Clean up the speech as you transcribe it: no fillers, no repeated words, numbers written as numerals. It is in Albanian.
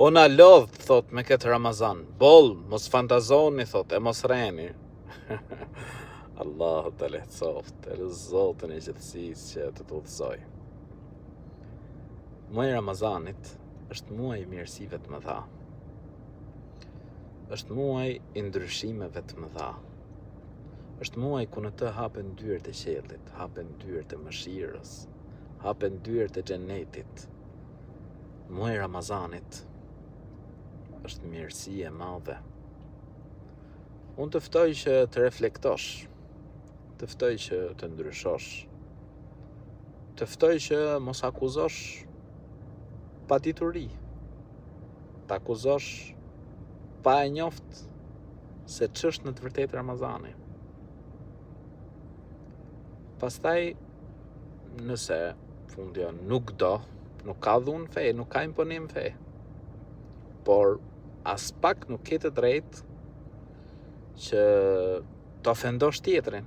Ona lodh, thot, me këtë Ramazan. Boll, mos fantazoni, thot, e mos rreni. Allahu të lehtësoft, e Zotën e gjithësisë që të udhëzoj. Muaji i Ramazanit është muaj i mirësive të mëdha. Është muaj i ndryshimeve të mëdha. Është muaj ku në të hapen dyert e qiellit, hapen dyert e mëshirës, hapen dyert e xhenetit. Muaji i Ramazanit është mirësi e madhe. Unë të ftoj që të reflektosh, të ftoj që të ndryshosh, të ftoj që mos akuzosh pa dituri, të akuzosh pa e njoft se ç'është në të vërtetë Ramazani. Pastaj, nëse fundja nuk do, nuk ka dhunë fe, nuk ka imponim fe, por as pak nuk ke të drejtë që të ofendosh tjetrin.